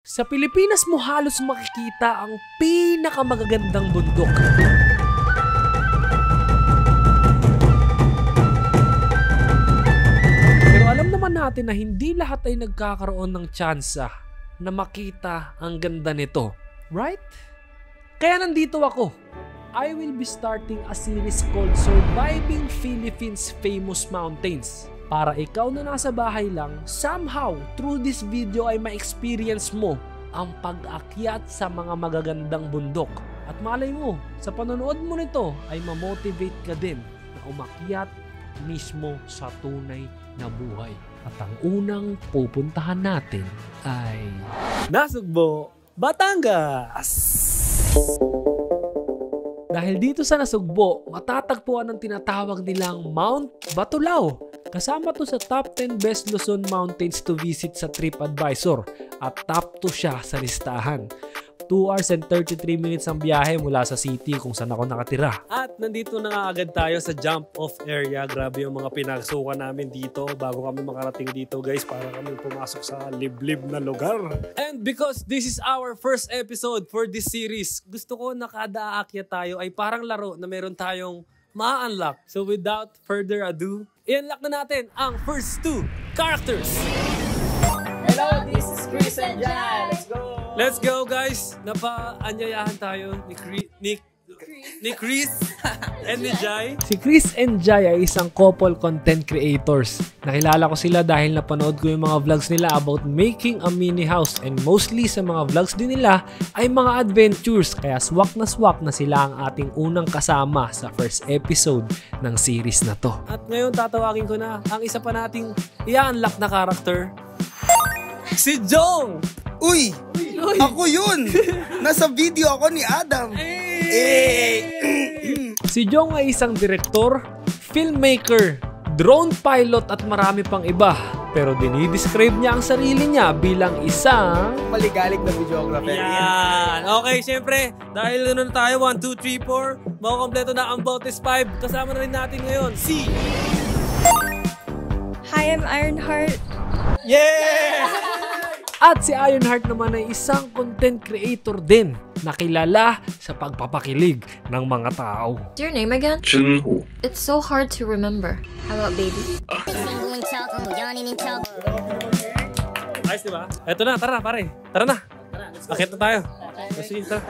Sa Pilipinas mo halos makikita ang pinakamagagandang bundok. Pero alam naman natin na hindi lahat ay nagkakaroon ng tsansa na makita ang ganda nito. Right? Kaya nandito ako. I will be starting a series called Surviving Philippines Famous Mountains. Para ikaw na nasa bahay lang, somehow, through this video ay ma-experience mo ang pag-akyat sa mga magagandang bundok. At malay mo, sa panonood mo nito ay ma-motivate ka din na umakyat mismo sa tunay na buhay. At ang unang pupuntahan natin ay Nasugbo, Batangas! Dahil dito sa Nasugbo, matatagpuan ang tinatawag nilang Mount Batulao. Kasama to sa top 10 best Luzon mountains to visit sa TripAdvisor at top 2 siya sa listahan. 2 hours and 33 minutes ang biyahe mula sa city kung saan ako nakatira. At nandito na nga agad tayo sa jump off area. Grabe yung mga pinagsukan namin dito bago kami makarating dito guys, para kami pumasok sa liblib na lugar. And because this is our first episode for this series, gusto ko na kada aakyat tayo ay parang laro na meron tayong ma-unlock. So without further ado, i-unlock na natin ang first 2 characters. Hello, this is Chris and Jai. Let's go! Let's go guys! Napa-anyayahan tayo ni Chris and ni Jai. Si Chris and Jai ay isang couple content creators. Nakilala ko sila dahil napanood ko yung mga vlogs nila about making a mini house, and mostly sa mga vlogs din nila ay mga adventures, kaya swak na sila ang ating unang kasama sa first episode ng series na to. At ngayon tatawagin ko na ang isa pa nating i-unlock na character, si Jong! Uy! Ako yun! Nasa video ako ni Adam! Si Jong ay isang direktor, filmmaker, drone pilot at marami pang iba. Pero dinidescribe niya ang sarili niya bilang isang maligalig na videographer. Yan! Okay, syempre, dahil na tayo, 1, 2, 3, 4, makukompleto na ang Bautes 5. Kasama na rin natin ngayon si... Hi, I'm Ironheart. Yeah! At si Ironheart naman ay isang content creator din na kilala sa pagpapakilig ng mga tao. What's your name again? Junho. It's so hard to remember. How about baby? Ayos, diba? Eto na, tara pare. Tara na. Akyat na tayo. Sige, tara.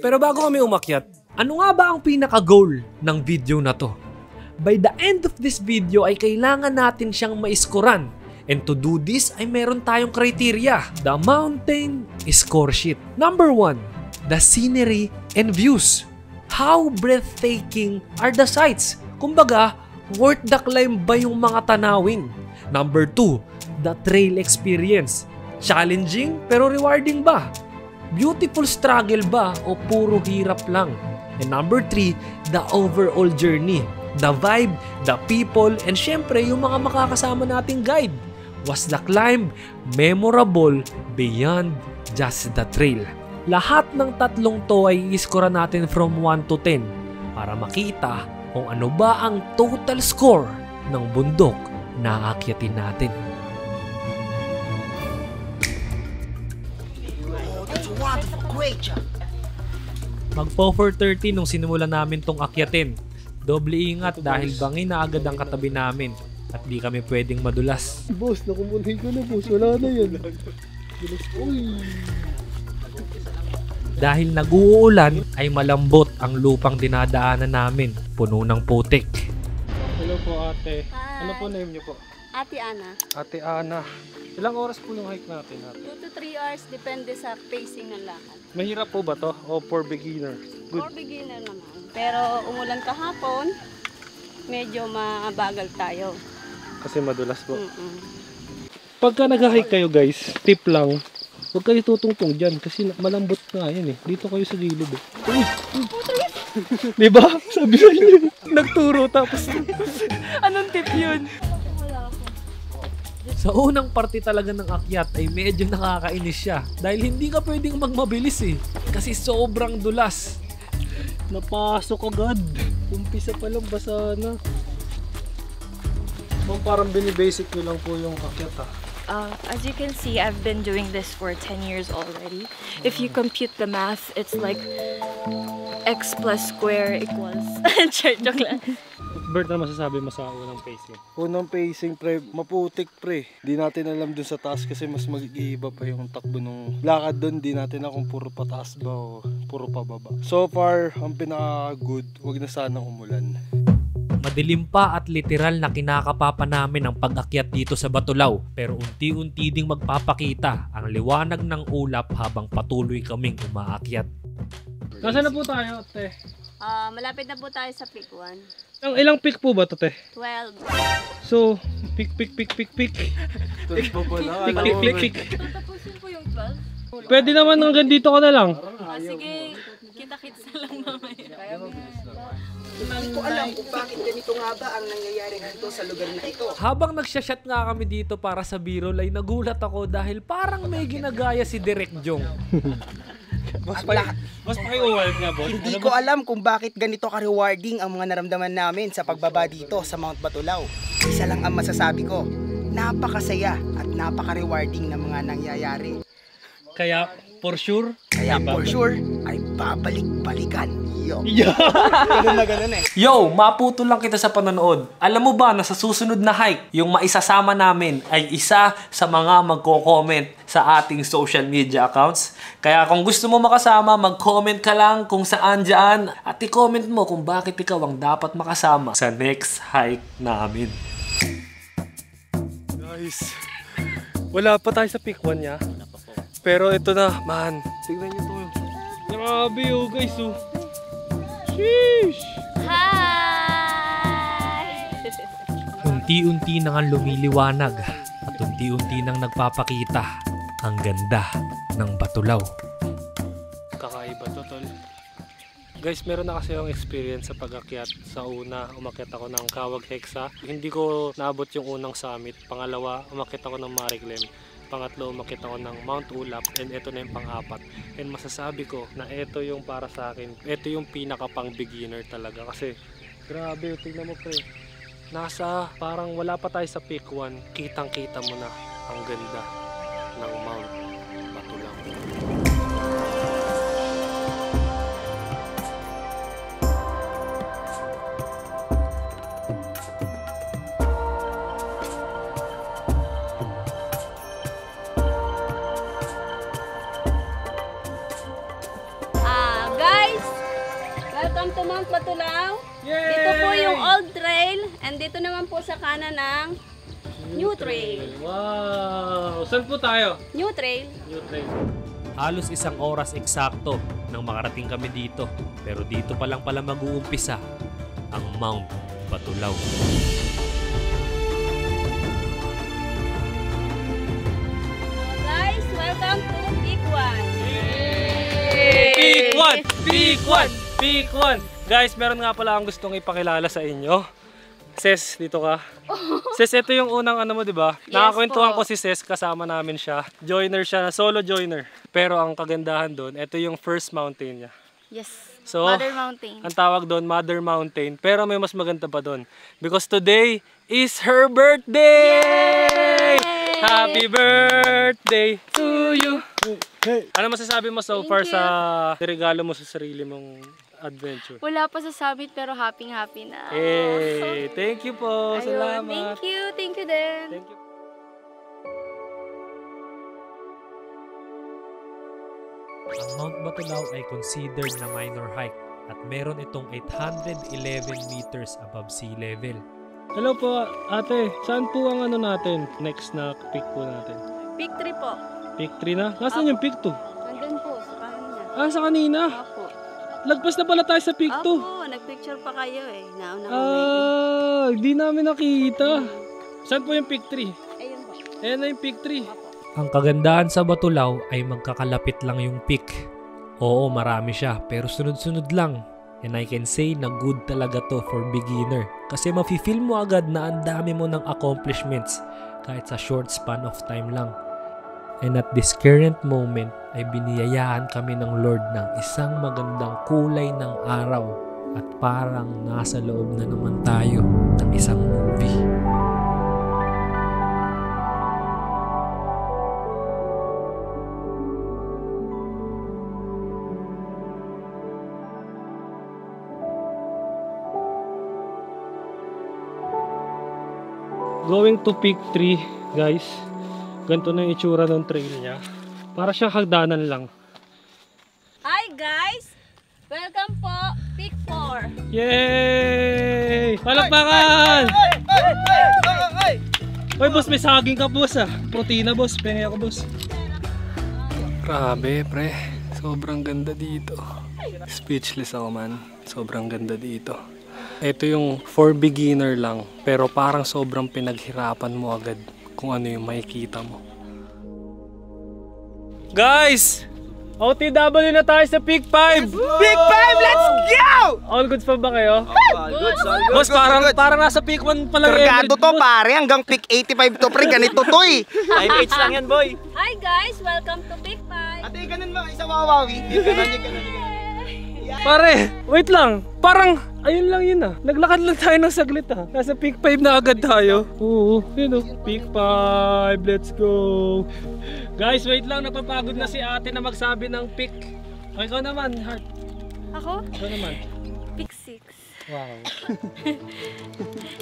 Pero bago kami umakyat, ano nga ba ang pinaka-goal ng video na to? By the end of this video ay kailangan natin siyang maiskoran. And to do this ay meron tayong criteria. The mountain score sheet. Number 1, the scenery and views. How breathtaking are the sights? Kumbaga, worth the climb ba yung mga tanawin? Number 2, the trail experience. Challenging pero rewarding ba? Beautiful struggle ba o puro hirap lang? And number 3, the overall journey. The vibe, the people, and syempre yung mga makakasama nating guide. Was the climb memorable beyond just the trail? Lahat ng tatlong to ay i-score natin from 1 to 10 para makita kung ano ba ang total score ng bundok na aakyatin natin. Magpo 4:30 nung sinimulan namin tong akyatin. Doble ingat dahil bangin na agad ang katabi namin. At di kami pwedeng madulas. Boss, nakumunhin ko na boss. Wala na yan. Uy. Dahil nag-uulan ay malambot ang lupang dinadaanan namin. Puno ng putik. Hello po ate. Hi. Ano po name niyo po? Ate Ana. Ate Ana. Ilang oras po yung hike natin ate? 2 to 3 hours depende sa pacing ng lakad. Mahirap po ba to? O for beginner? Good. For beginner naman. Pero umulan kahapon, medyo mabagal tayo. Kasi madulas po. Pagka nag-hike kayo guys, tip lang, huwag kayo tutungtong dyan kasi malambot nga yan eh. Dito kayo sa gilid eh. Uy! Diba? Sabi sa inyo, nagturo tapos anong tip yun? Sa unang parte talaga ng akyat ay medyo nakakainis siya dahil hindi ka pwedeng magmabilis eh kasi sobrang dulas. Napasok agad. Umpisa pa lang basa na. Parang binibasic nyo lang po yung akyat ha. As you can see, I've been doing this for 10 years already. If you compute the math, it's like x plus square equals... Joke lang. Bert, ano masasabi mo sa unang pacing? Unang pacing, pre, maputik, pre. Di natin alam dun sa taas kasi mas mag-iiba pa yung takbo nung lakad dun. Di natin alam kung puro pataas ba o puro pababa. So far, ang pinaka-good, wag na sanang umulan. Madilim pa at literal na kinakapapa namin ang pag-akyat dito sa Batulaw, pero unti-unti ding magpapakita ang liwanag ng ulap habang patuloy kaming umaakyat. Nasaan na po tayo, te? Malapit na po tayo sa peak 1. Ilang peak po ba to, te? 12. So, peak. Peak. Tatapusin po yung 12? Pwede naman hanggang dito ka na lang. Sige, kita-kits na lang mamaya. Hindi ko alam kung bakit ganito nga ba ang nangyayari dito sa lugar na ito. Habang nagsashot nga kami dito para sa B-roll ay nagulat ako dahil parang may ginagaya si Direk Jong. Mas pakiuwalat nga, boss. Hindi ko alam kung bakit ganito ka-rewarding ang mga naramdaman namin sa pagbaba dito sa Mount Batulaw. Isa lang ang masasabi ko, napakasaya at napaka-rewarding ng mga nangyayari. Kaya, for sure, ay babalik-balikan. Ganun eh. Yo, maputo lang kita sa panonood. Alam mo ba na sa susunod na hike, yung maisasama namin ay isa sa mga magko-comment sa ating social media accounts. Kaya kung gusto mo makasama, mag-comment ka lang kung saan dyan at i-comment mo kung bakit ikaw ang dapat makasama sa next hike namin. guys, wala pa tayo sa peak 1 niya. Pero ito na, man. Tignan nyo to. Grabe oh guys oh. Sheesh! Hi! Unti-unti nang ang lumiliwanag at unti-unti nang nagpapakita ang ganda ng Batulaw. Kakaiba to, tol. Guys, meron na kasi yung experience sa pag-akyat. Sa una, umakyat ako ng Kawag Hexa. Hindi ko naabot yung unang summit. Pangalawa, umakyat ako ng Mariglem. Pangatlo, umakyat ako ng Mount Ulap. And ito na yung pang-apat. And masasabi ko na ito yung para sa akin. Ito yung pinaka pang beginner talaga. Kasi, grabe, tignan mo pre. Nasa, parang wala pa tayo sa peak 1. Kitang-kita mo na ang ganda ng Mount Batulaw. Guys, welcome to Mount Batulaw. Yay! Dito po yung old trail and dito naman po sa kanan ng new trail. Wow! Saan po tayo? New trail. New trail. Halos 1 oras eksakto nang makarating kami dito. Pero dito pa lang pala mag-uumpisa ang Mount Batulaw. Guys, welcome to Peak 1. Peak 1! Peak 1! Peak 1! Guys, meron nga pala akong gustong ipakilala sa inyo. Ses, dito ka. Ses, ito yung unang ano mo, di ba? Yes, Nakakwentuhan po. ko si Ses, kasama namin siya. Joiner siya, solo joiner. Pero ang kagandahan doon, ito yung first mountain niya. Yes. So, Mother Mountain. ang tawag doon, Mother Mountain. Pero may mas maganda pa doon. Because today is her birthday! Yay! Happy birthday to you! Hey! Ano masasabi mo so Thank far you. sa regalo mo sa sarili mong adventure? Wala pa sa summit pero happy na. Hey, thank you po. Ayun, Salamat. thank you din. Thank you. Ang Mount Batulaw ay considered na minor hike at meron itong 811 meters above sea level. Hello po, ate. Saan po ang ano natin? Next na peak po natin. Peak 3 po. Peak 3 na? Nasaan yung peak 2? Nandun po sa kanan niya. Ah, sa kanina. Opo. Lagpas na pala tayo sa peak 2. Opo, nagpicture pa kayo eh. Nauna ko Hindi namin nakita. Saan po yung peak 3? Ayun po. Ayan na yung peak 3. Ang kagandahan sa Batulaw ay magkakalapit lang yung peak. Oo, marami siya pero sunod-sunod lang. And I can say na good talaga to for beginner. Kasi mafe-feel mo agad na ang dami mo ng accomplishments kahit sa short span of time lang. And at this current moment ay biniyayaan kami ng Lord ng isang magandang kulay ng araw at parang nasa loob na naman tayo ng isang movie. Going to Peak 3, guys. Ganito na yung itsura ng trail niya. Para siyang hagdanan lang. Hi guys! Welcome po, Peak 4. Yay! Palakpakan! Hoy boss, may saging ka boss ah. Protina boss, pengi ako boss. Grabe pre, sobrang ganda dito. Speechless ako man, sobrang ganda dito. Ito yung for beginner lang, pero parang sobrang pinaghirapan mo agad kung ano yung makikita mo. Guys! OTW na tayo sa Peak 5! Big 5, let's go! All goods pa ba kayo? All good, all good. Boss, parang nasa Peak 1 pa lang. Kargado to pare, hanggang Peak 85 to pre, ganito to eh. 5H lang yan boy. Hi guys! Welcome to Peak 5. Ate, ganun mo, isang wawawi. Ganun. Pare, wait lang. Parang, ayun lang yun ah. Naglakad lang tayo ng saglit ah. Nasa Peak 5 na agad tayo. Oo, yun oh. Peak 5, let's go. Guys, wait lang. Napapagod na si ate na magsabi ng peak. O, ikaw naman, Heart. Ako? Ikaw naman. Peak 6. Wow.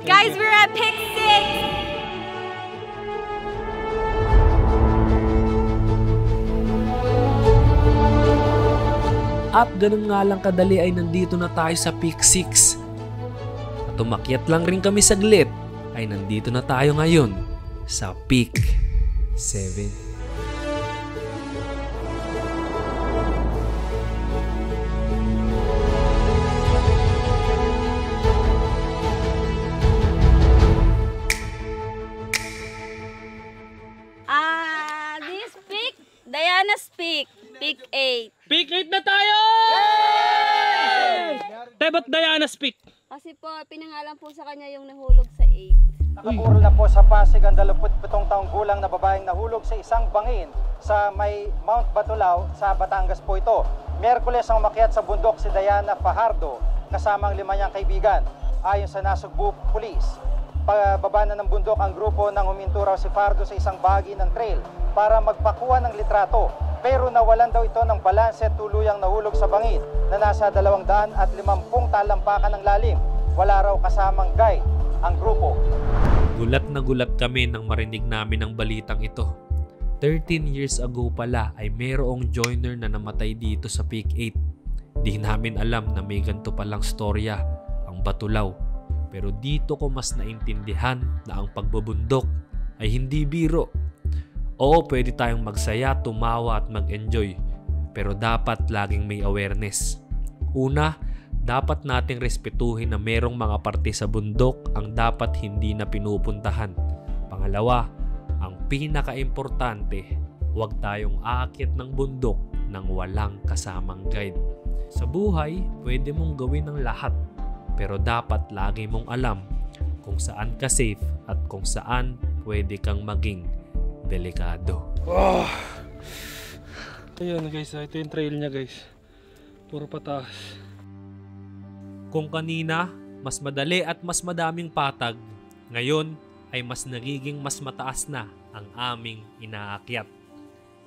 Guys, we're at Peak 6! At ganun nga lang kadali ay nandito na tayo sa Peak 6. At umakyat lang rin kami saglit ay nandito na tayo ngayon sa Peak 7. This Peak, Diana's Peak, Peak 8. Peak 8 na tayo! Ba't Diana's Peak? Kasi po, pinangalan po sa kanya yung nahulog sa 8. Nakaburol na po sa Pasig ang 27 taong gulang na babaeng nahulog sa isang bangin sa may Mount Batulao sa Batangas po ito. Miyerkules ang umakyat sa bundok si Diana Fajardo kasama ang 5 niyang kaibigan. Ayon sa Nasugbu Police, pababa na ng bundok ang grupo nang huminto raw si Fajardo sa isang bahagi ng trail para magpakuha ng litrato. Pero nawalan daw ito ng balanse at tuluyang nahulog sa bangin na nasa 250 talampakan ng lalim. Wala raw kasamang guide ang grupo. Gulat na gulat kami nang marinig namin ang balitang ito. 13 years ago pala ay mayroong joiner na namatay dito sa Peak 8. Di namin alam na may ganito palang storya ang Batulao. Pero dito ko mas naintindihan na ang pagbubundok ay hindi biro. Oo, pwede tayong magsaya, tumawa at mag-enjoy. Pero dapat laging may awareness. Una, dapat nating respetuhin na merong mga parte sa bundok ang dapat hindi na pinupuntahan. Pangalawa, ang pinaka-importante, huwag tayong aakyat ng bundok nang walang kasamang guide. Sa buhay, pwede mong gawin ang lahat. Pero dapat lagi mong alam kung saan ka safe at kung saan pwede kang maging delikado. Oh. Ayun guys, ito yung trail niya guys. Puro pataas. Kung kanina, mas madali at mas madaming patag, ngayon ay mas nagiging mas mataas na ang aming inaakyat.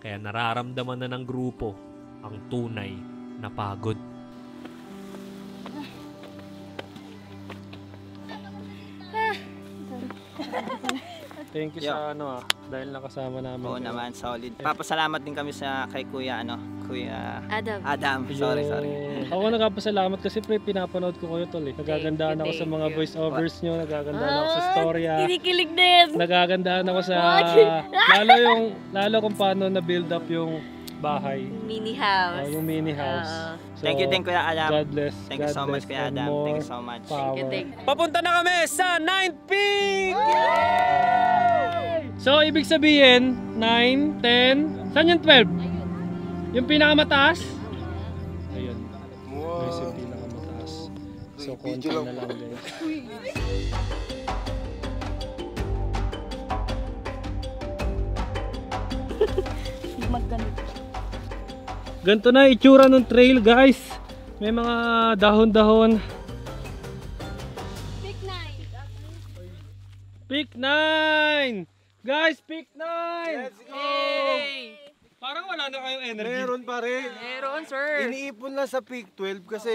Kaya nararamdaman na ng grupo ang tunay na pagod. Thank you sa dahil nakasama namin. Oo naman, solid. Papasalamat din kami sa kay Kuya Adam. Sorry. Ako nagpapasalamat kasi pre, pinapanood ko kayo tol eh. Nagagandaan ako sa mga voice overs nyo, nagagandaan ako sa storya. Kinikilig din. Nagagandaan ako sa lalo kung paano na build up yung bahay. Mini house. Yung mini house. So, Thank you din Kuya Adam. God bless. Thank you so much Kuya Adam. Thank you so much. Papunta na kami sa 9th Peak! So, ibig sabihin, 9, 10, saan yung 12? Yung pinakamataas? Ayun. Guys, yung pinakamataas. So, konti na lang guys. Ganito na itsura ng trail guys. May mga dahon-dahon. Peak 9. Peak 9! Guys, Peak 9! Let's go! Hey! Parang wala na kayong energy. Meron pa rin. Meron, sir. Iniipon lang sa Peak 12 kasi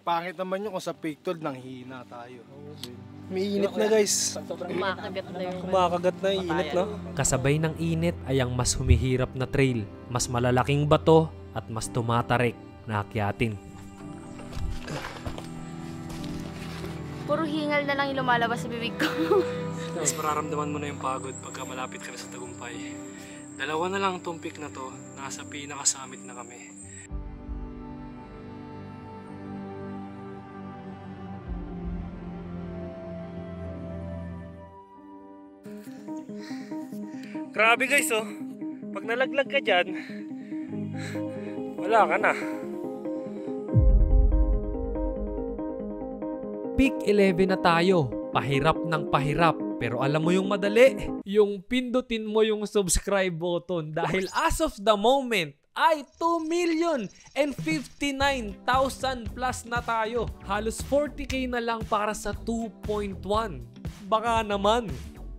pangit naman yun kung sa Peak 12 nang hina tayo. May init na guys. Kumakagat na yung... Kumakagat na yung init, no? Kasabay ng init ay ang mas humihirap na trail, mas malalaking bato at mas tumatarik na akyatin. Puro hingal na lang yung lumalabas sa bibig ko. Mas mararamdaman mo na yung pagod pagka malapit ka na sa tagumpay. Dalawa na lang tong peak na to, nasa pinaka-summit na kami. Grabe guys, oh. Pag nalaglag ka dyan, wala ka na. Peak 11 na tayo, pahirap ng pahirap. Pero alam mo yung madali? Yung pindutin mo yung subscribe button dahil as of the moment ay 2,059,000 plus na tayo. Halos 40k na lang para sa 2.1. Baka naman.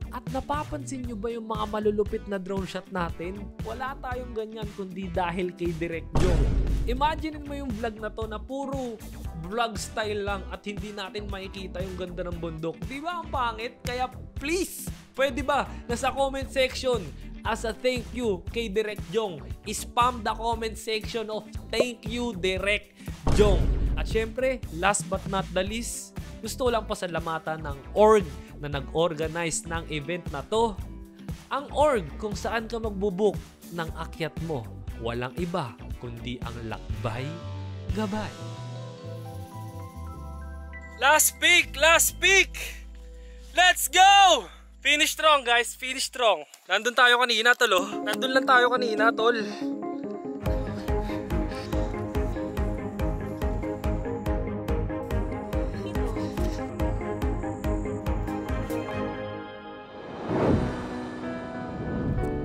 At napapansin nyo ba yung mga malulupit na drone shot natin? Wala tayong ganyan kundi dahil kay Direct Jong. Imagine mo yung vlog na to na puro vlog style lang at hindi natin makikita yung ganda ng bundok. Di ba ang pangit? Kaya please, pwede ba nasa comment section as a thank you kay Direct Jong, spam the comment section of thank you Direct Jong. At syempre, last but not the least, gusto ko lang pasalamatan ng org na nag-organize ng event na to. Ang org kung saan ka magbubuk ng akyat mo, walang iba kundi ang Lakbay Gabay. Last peak! Last peak! Let's go! Finish strong guys, finish strong. Nandun tayo kanina tol, oh. Nandun lang tayo kanina tol.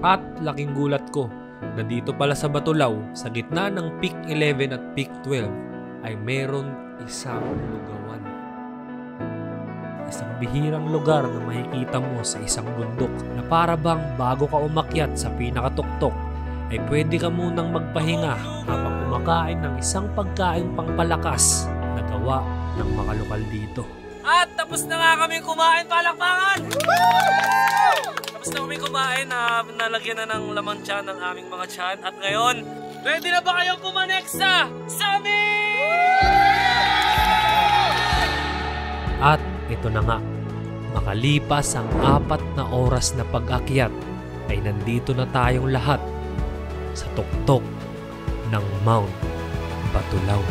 At laking gulat ko na dito pala sa Batulaw, sa gitna ng Peak 11 at Peak 12 ay meron isang lugawan. Isang bihirang lugar na makikita mo sa isang bundok na para bang bago ka umakyat sa pinakatuktok ay pwede ka munang magpahinga habang kumakain ng isang pagkain pangpalakas na gawa ng mga lokal dito. At tapos na nga kami kumain, palakpakan! Tapos na kami kumain, nalagyan na ng laman tiyan ng aming mga tiyan. At ngayon, ready na ba kayo pumanek sa summit? At ito na nga, makalipas ang 4 na oras na pag-akyat ay nandito na tayong lahat sa tuktok ng Mount Batulaw.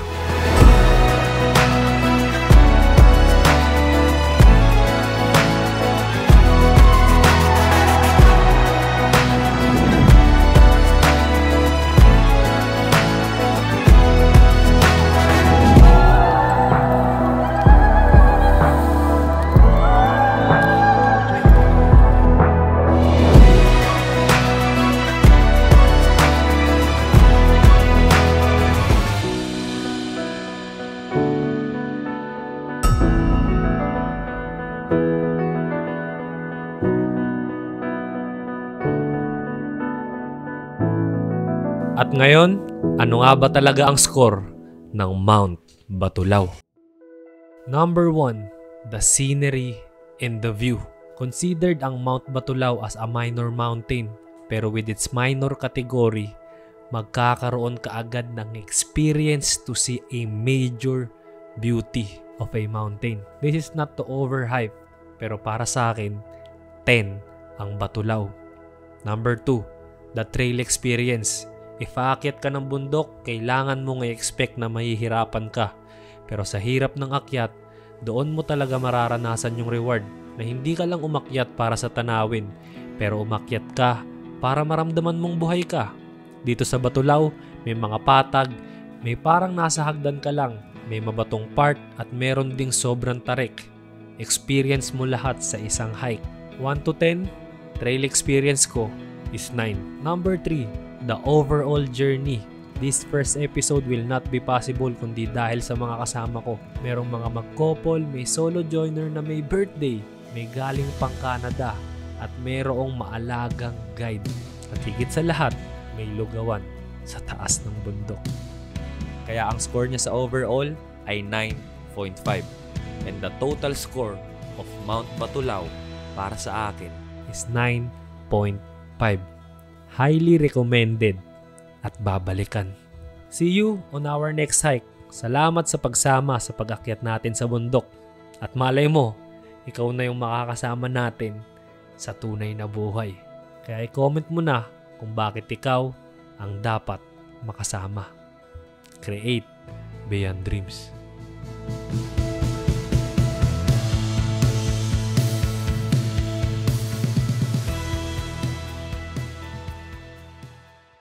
At ngayon, ano nga ba talaga ang score ng Mount Batulaw? Number 1, the scenery and the view. Considered ang Mount Batulaw as a minor mountain, pero with its minor category, magkakaroon ka agad ng experience to see a major beauty of a mountain. This is not to overhype, pero para sa akin, 10 ang Batulaw. Number 2, the trail experience. If aakyat ka ng bundok, kailangan mong i-expect na mahihirapan ka. Pero sa hirap ng akyat, doon mo talaga mararanasan yung reward na hindi ka lang umakyat para sa tanawin, pero umakyat ka para maramdaman mong buhay ka. Dito sa Batulaw, may mga patag, may parang nasa hagdan ka lang, may mabatong part at meron ding sobrang tarik. Experience mo lahat sa isang hike. 1 to 10, trail experience ko is 9. Number 3, the overall journey. This first episode will not be possible kundi dahil sa mga kasama ko. Merong mga mag-couple, may solo joiner na may birthday, may galing pang Canada, at merong maalagang guide. At higit sa lahat, may lugawan sa taas ng bundok. Kaya ang score niya sa overall ay 9.5. And the total score of Mount Batulao para sa akin is 9.5. Highly recommended at babalikan. See you on our next hike. Salamat sa pagsama sa pag-akyat natin sa bundok. At malay mo, ikaw na yung makakasama natin sa tunay na buhay. Kaya i-comment mo na kung bakit ikaw ang dapat makasama. Create beyond dreams.